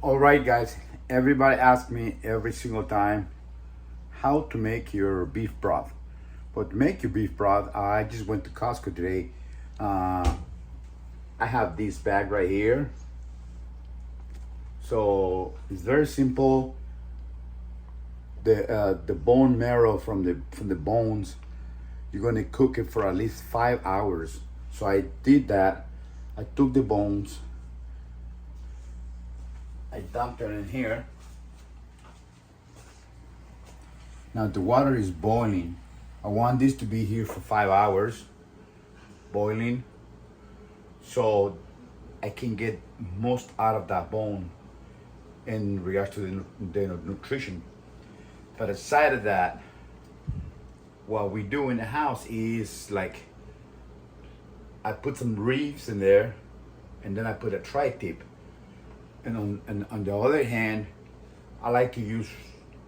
All right, guys. Everybody asks me every single time how to make your beef broth. But to make your beef broth, I just went to Costco today. Uh, I have this bag right here. So it's very simple. The bone marrow from the bones, you're gonna cook it for at least 5 hours. So I did that. I took the bones, I dumped it in here. Now the water is boiling. I want this to be here for 5 hours, boiling, so I can get most out of that bone in regards to the nutrition. But aside of that, what we do in the house is like I put some ribs in there, and then I put a tri-tip. And on the other hand, I like to use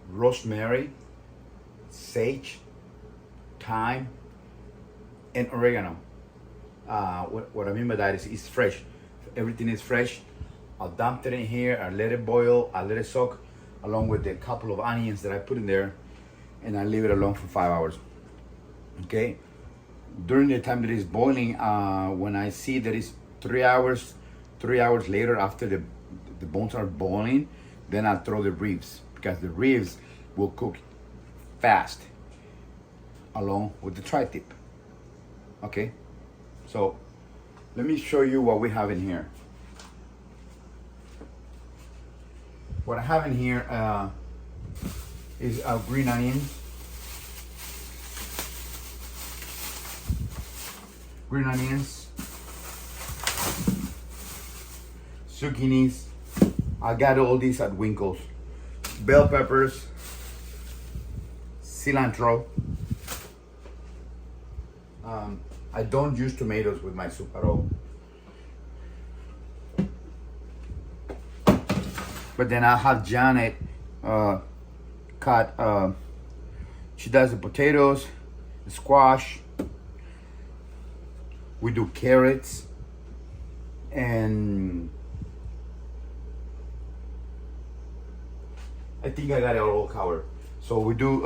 rosemary, sage, thyme, and oregano. What I mean by that is it's fresh. Everything is fresh. I'll dump it in here. I let it boil. I let it soak, along with the couple of onions that I put in there, and I leave it alone for 5 hours. Okay. During the time that it's boiling, when I see that it's 3 hours, 3 hours later after the bones are boiling, then I throw the ribs, because the ribs will cook fast along with the tri-tip. Okay, so let me show you what we have in here. What I have in here is a green onion, zucchinis. I got all these at Winkles. Bell peppers, cilantro. I don't use tomatoes with my soup at all. But then I have Janet cut. She does the potatoes, the squash. We do carrots, and I think I got it all covered. So we do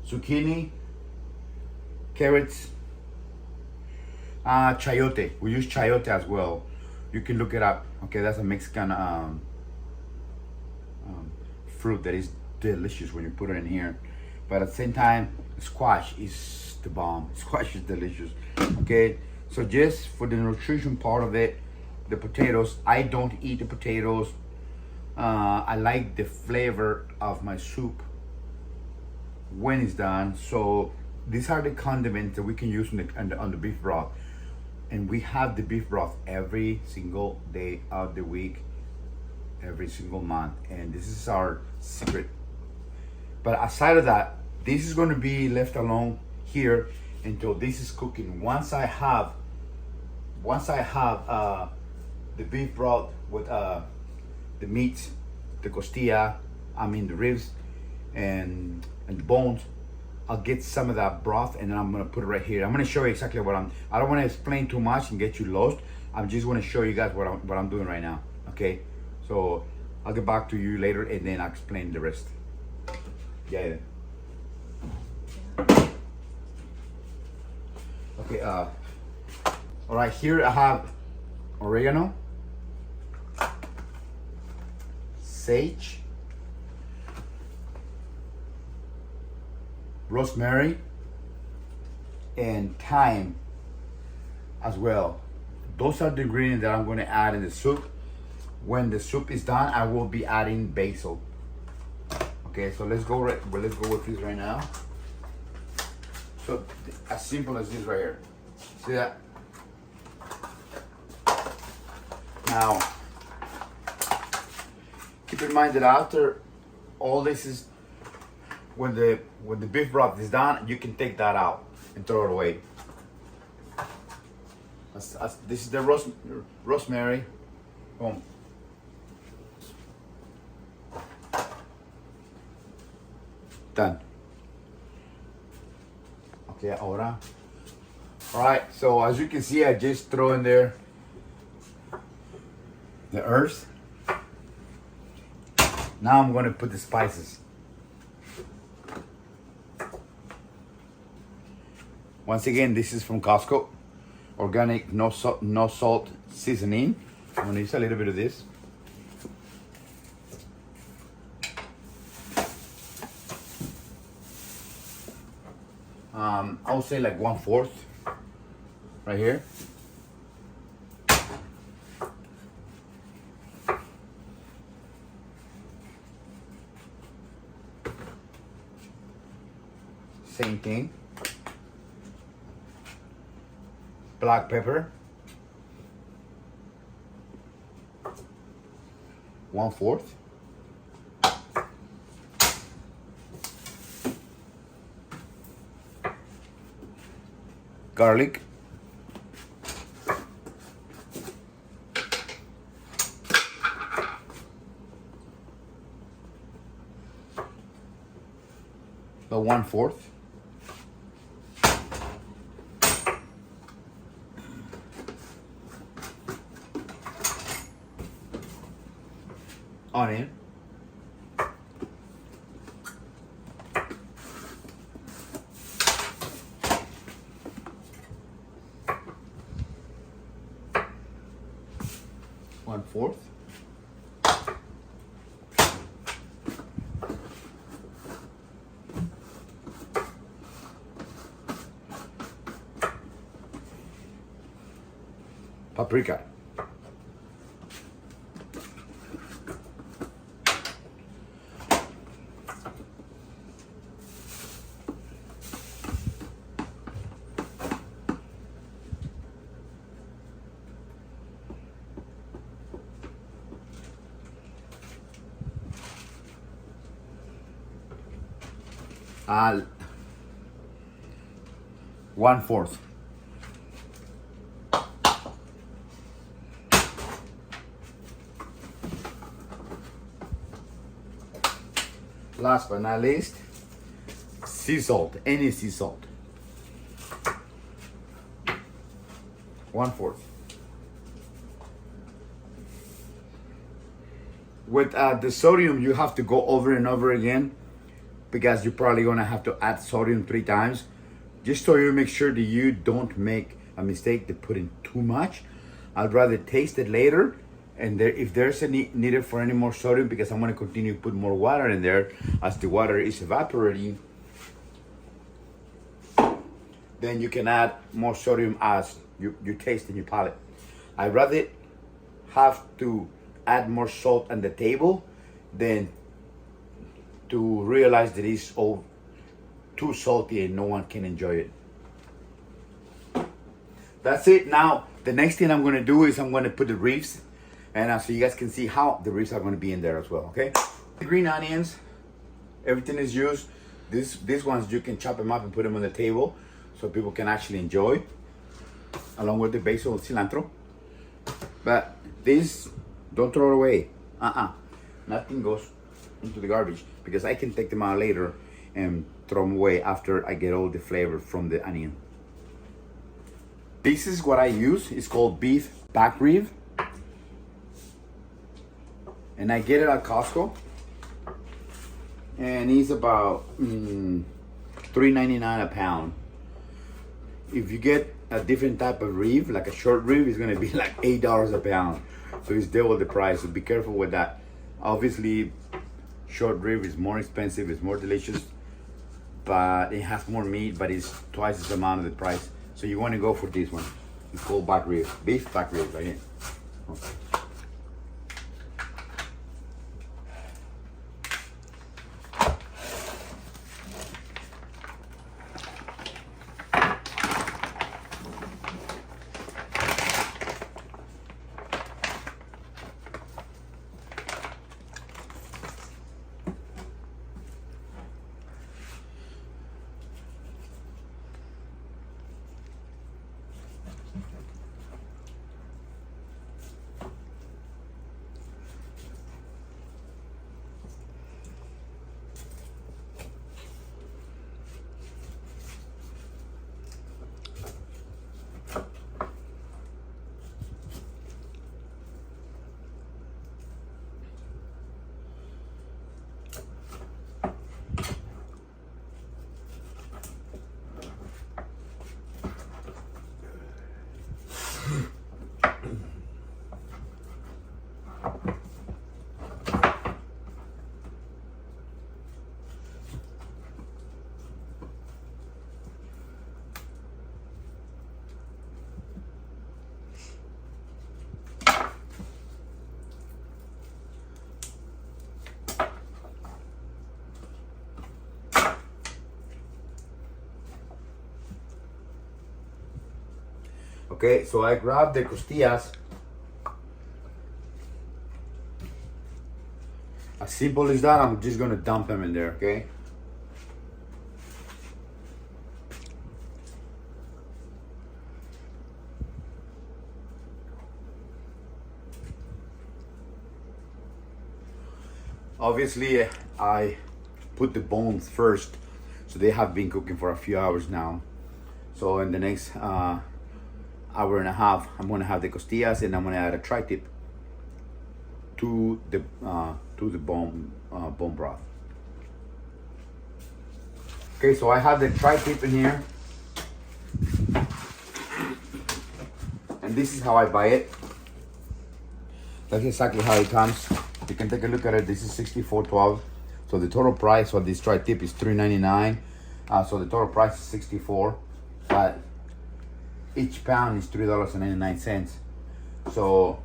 zucchini, carrots, chayote. We use chayote as well. You can look it up. Okay, that's a Mexican fruit that is delicious when you put it in here. But at the same time, squash is the bomb. Squash is delicious. Okay, so just for the nutrition part of it, the potatoes. I don't eat the potatoes. I like the flavor of my soup when it's done. So these are the condiments that we can use on the beef broth. And we have the beef broth every single day of the week, every single month. And this is our secret. But aside of that, this is going to be left alone here until this is cooking. Once I have the beef broth with the meat, the costilla, the ribs, and the bones, I'll get some of that broth, and then I'm gonna put it right here. I'm gonna show you exactly what I don't want to explain too much and get you lost. I'm just gonna show you guys what I'm doing right now. Okay, so I'll get back to you later, and then I'll explain the rest. Yeah. Okay. All right. Here I have oregano, sage, rosemary, and thyme as well. Those are the ingredients that I'm going to add in the soup. When the soup is done, I will be adding basil. Okay, so let's go with this right now. So as simple as this right here. See that? Now, keep in mind that after all this is, when the beef broth is done, you can take that out and throw it away. This is the rosemary. Boom. Done. Okay, ahora. All right, so as you can see, I just throw in there the herbs. Now I'm gonna put the spices. Once again, this is from Costco. Organic, no salt seasoning. I'm gonna use a little bit of this. I would say like 1/4 right here. Same thing. Black pepper. 1/4. Garlic. About 1/4. Onion. One-fourth. Paprika. Uh, 1/4. Last but not least, sea salt, any sea salt. 1/4. With the sodium, you have to go over and over again because you're probably gonna have to add sodium 3 times, just so you make sure that you don't make a mistake to put in too much. I'd rather taste it later, and if there's any needed for any more sodium, because I'm gonna continue to put more water in there as the water is evaporating, then you can add more sodium as you taste in your palate. I'd rather have to add more salt on the table than to realize that it's all too salty and no one can enjoy it. That's it. Now, the next thing I'm gonna do is I'm gonna put the ribs, and so you guys can see how the ribs are gonna be in there as well, okay? The green onions, everything is used. These ones, you can chop them up and put them on the table so people can actually enjoy, along with the basil and cilantro. But these, don't throw it away. Nothing goes into the garbage, because I can take them out later and throw them away after I get all the flavor from the onion. This is what I use. It's called beef back rib, and I get it at Costco, and it's about $3.99 a pound. If you get a different type of rib, like a short rib, it's gonna be like $8 a pound, so it's double the price. So be careful with that. Obviously, short rib is more expensive, it's more delicious, but it has more meat, but it's twice the amount of the price. So you want to go for this one. It's called back rib, beef back rib right here. Okay. Okay, so I grabbed the costillas. As simple as that, I'm just gonna dump them in there, okay? Obviously, I put the bones first, so they have been cooking for a few hours now. So in the next hour and a half, I'm gonna have the costillas, and I'm gonna add a tri-tip to the bone broth. Okay, so I have the tri-tip in here, and this is how I buy it. That's exactly how it comes. You can take a look at it. This is $64.12. So the total price for this tri-tip is $3.99. So the total price is $64, but each pound is $3.99. So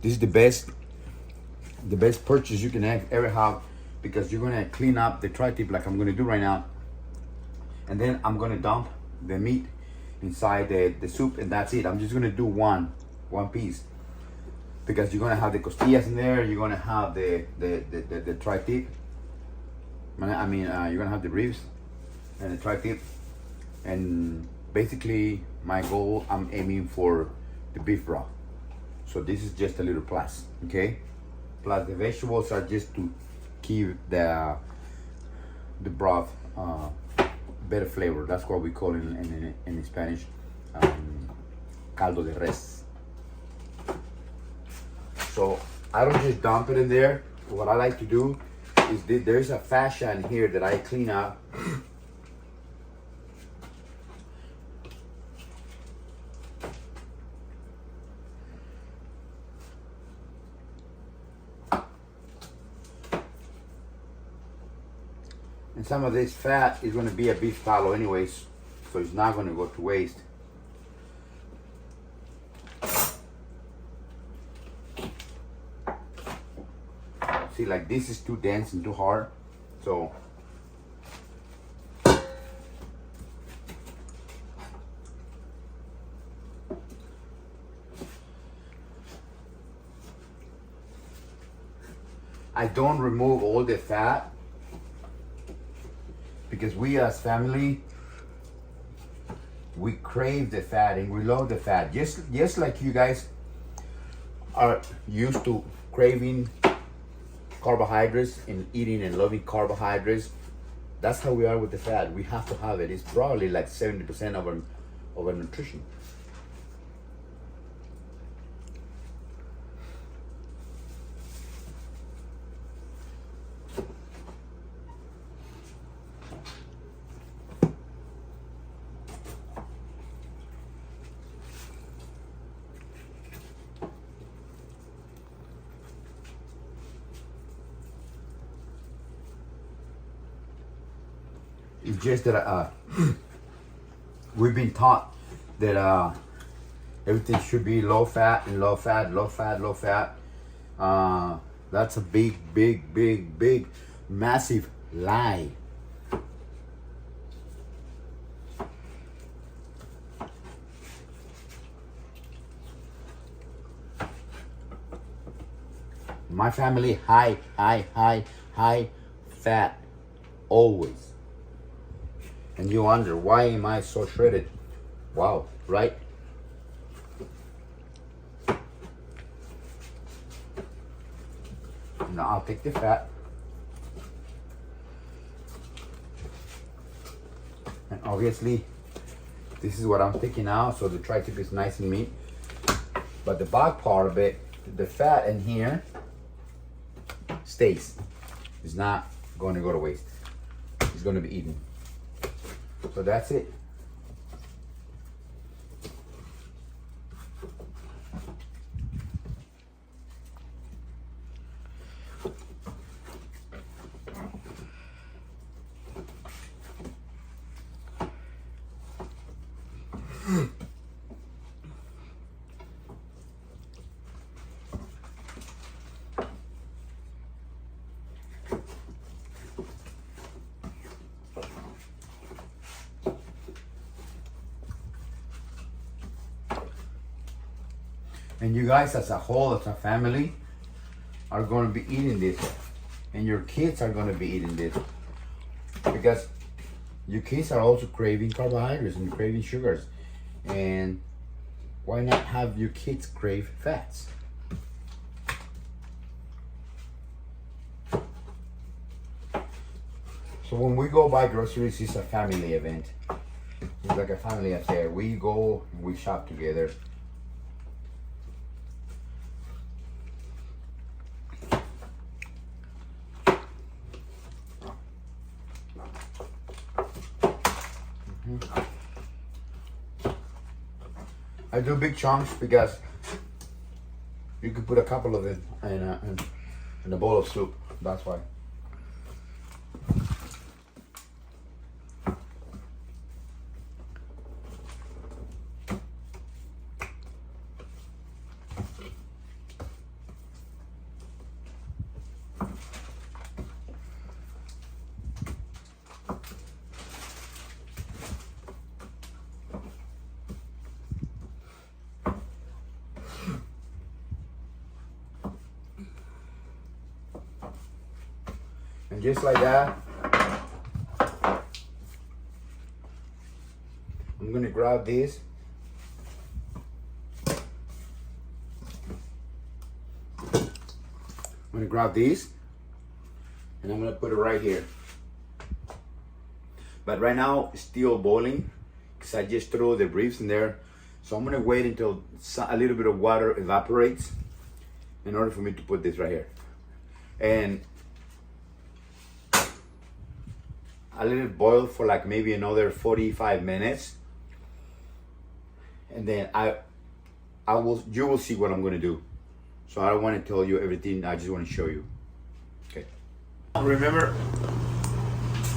this is the best purchase you can ever have, because you're gonna clean up the tri-tip like I'm gonna do right now, and then I'm gonna dump the meat inside the soup, and that's it. I'm just gonna do one piece, because you're gonna have the costillas in there, you're gonna have the tri-tip. I mean, you're gonna have the ribs and the tri-tip, and basically my goal, I'm aiming for the beef broth. So this is just a little plus, okay? Plus the vegetables are just to keep the broth better flavor. That's what we call in Spanish caldo de res. So I don't just dump it in there. What I like to do is there's a fascia in here that I clean up. And some of this fat is going to be a beef tallow anyways, so it's not going to go to waste. See, like this is too dense and too hard, so I don't remove all the fat, because we as family, we crave the fat and we love the fat. Just like you guys are used to craving carbohydrates and eating and loving carbohydrates, that's how we are with the fat. We have to have it. It's probably like 70% of our nutrition. It's just that we've been taught that everything should be low fat and low fat, low fat, low fat. That's a big, massive lie. My family, high fat, always. And you wonder, why am I so shredded? Wow, right? Now I'll take the fat. And obviously, this is what I'm taking out, so the tri-tip is nice and meat. But the back part of it, the fat in here, stays. It's not going to go to waste. It's going to be eaten. So that's it. And you guys as a whole, as a family, are going to be eating this. And your kids are going to be eating this. Because your kids are also craving carbohydrates and craving sugars. And why not have your kids crave fats? So when we go buy groceries, it's a family event. It's like a family affair. We go and we shop together. I do big chunks because you could put a couple of it in a bowl of soup. That's why. And just like that, I'm gonna grab this. I'm gonna grab this and I'm gonna put it right here. But right now it's still boiling because I just threw the briefs in there. So I'm gonna wait until a little bit of water evaporates in order for me to put this right here. And I let it boil for like maybe another 45 minutes. And then you will see what I'm gonna do. So I don't wanna tell you everything, I just wanna show you. Okay. Remember,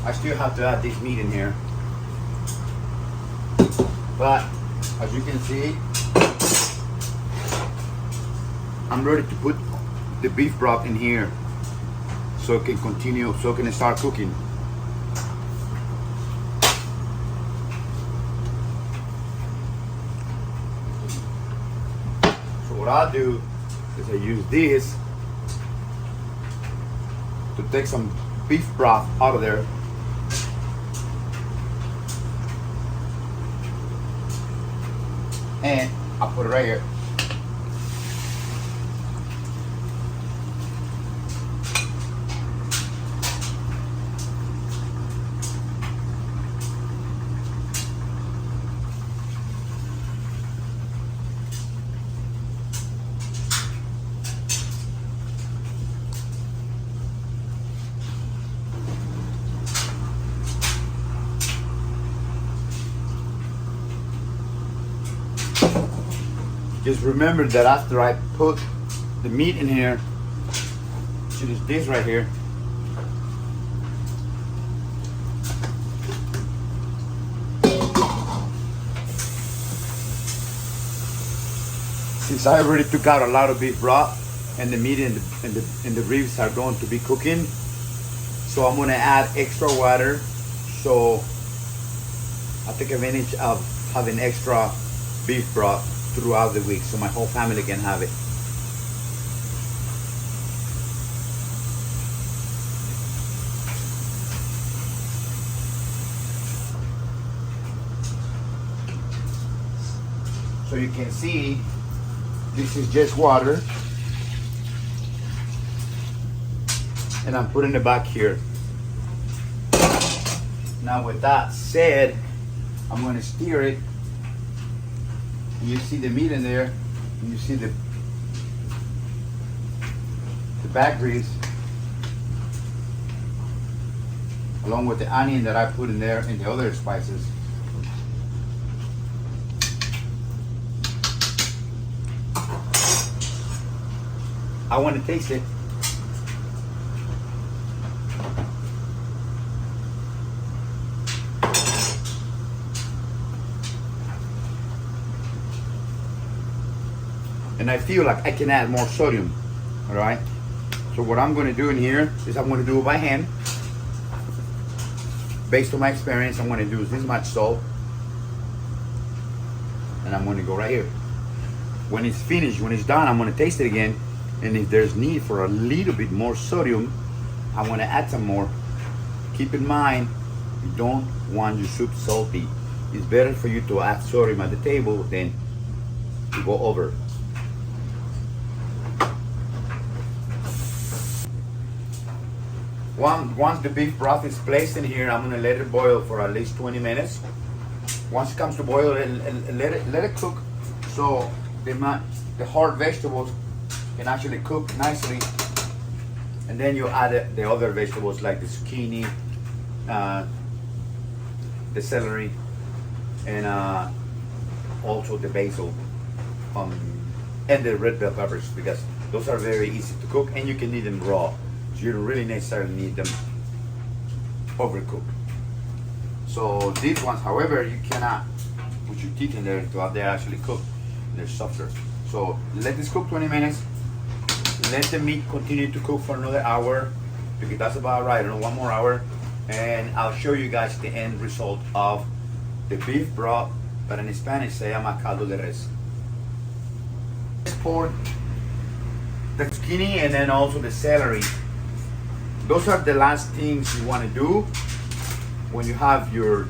I still have to add this meat in here. But as you can see, I'm ready to put the beef broth in here so it can continue, so it can start cooking. What I'll do is I use this to take some beef broth out of there. And I'll put it right here. Just remember that after I put the meat in here, which is this right here, since I already took out a lot of beef broth and the meat and the ribs are going to be cooking, so I'm gonna add extra water so I take advantage of having extra beef broth throughout the week so my whole family can have it. So you can see this is just water and I'm putting it back here. Now with that said, I'm going to stir it. And you see the meat in there, and you see the back grease, along with the onion that I put in there and the other spices. I want to taste it. And I feel like I can add more sodium, all right? So what I'm gonna do in here is I'm gonna do it by hand. Based on my experience, I'm gonna do this much salt. And I'm gonna go right here. When it's finished, when it's done, I'm gonna taste it again. And if there's need for a little bit more sodium, I'm gonna add some more. Keep in mind, you don't want your soup salty. It's better for you to add sodium at the table than to go over. Once the beef broth is placed in here, I'm gonna let it boil for at least 20 minutes. Once it comes to boil, let it cook, so the hard vegetables can actually cook nicely. And then you add the other vegetables like the zucchini, the celery, and also the basil, and the red bell peppers, because those are very easy to cook and you can eat them raw. So you don't really necessarily need them overcooked. So these ones, however, you cannot put your teeth in there until they're actually cooked. They're softer. So let this cook 20 minutes. Let the meat continue to cook for another hour, because that's about right. I don't know, 1 more hour, and I'll show you guys the end result of the beef broth, but in Spanish se llama caldo de res. For the zucchini and then also the celery, those are the last things you want to do when you have your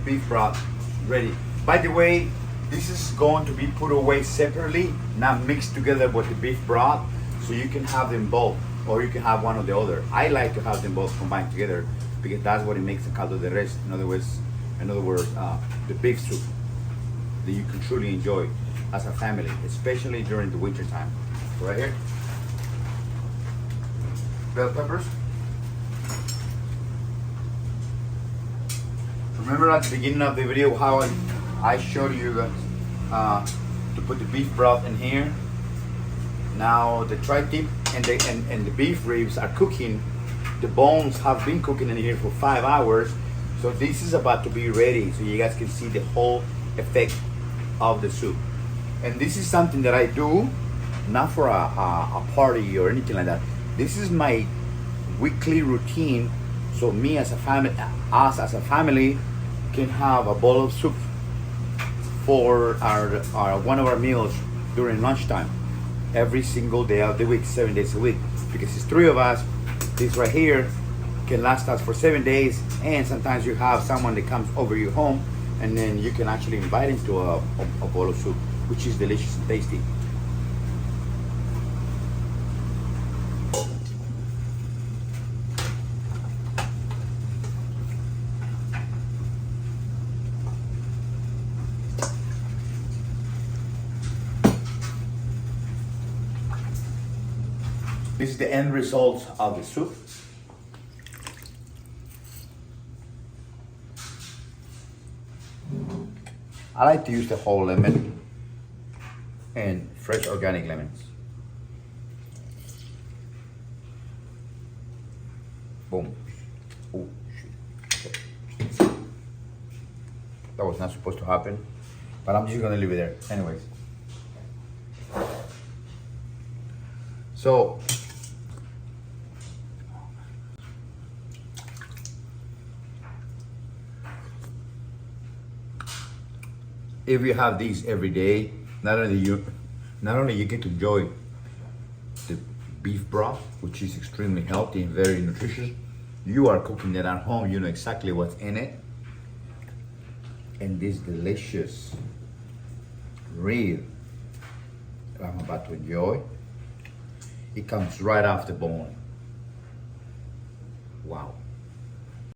beef broth ready. By the way, this is going to be put away separately, not mixed together with the beef broth, so you can have them both, or you can have one or the other. I like to have them both combined together because that's what it makes a caldo de res. In other words, the beef soup that you can truly enjoy as a family, especially during the winter time. So right here, bell peppers. Remember at the beginning of the video how I showed you to put the beef broth in here. Now the tri-tip and the beef ribs are cooking. The bones have been cooking in here for 5 hours. So this is about to be ready, so you guys can see the whole effect of the soup. And this is something that I do, not for a party or anything like that. This is my weekly routine. So me as a family, us as a family, can have a bowl of soup for our one of our meals during lunchtime, every single day of the week, 7 days a week. Because it's 3 of us, this right here can last us for 7 days, and sometimes you have someone that comes over your home, and then you can actually invite him to a bowl of soup, which is delicious and tasty. This is the end result of the soup. I like to use the whole lemon and fresh organic lemons. Boom. Oh, shit. Okay. That was not supposed to happen, but I'm just gonna leave it there. Anyways. So, if you have these every day, not only you get to enjoy the beef broth, which is extremely healthy and very nutritious. You are cooking it at home, you know exactly what's in it. And this delicious rib that I'm about to enjoy, it comes right off the bone. Wow.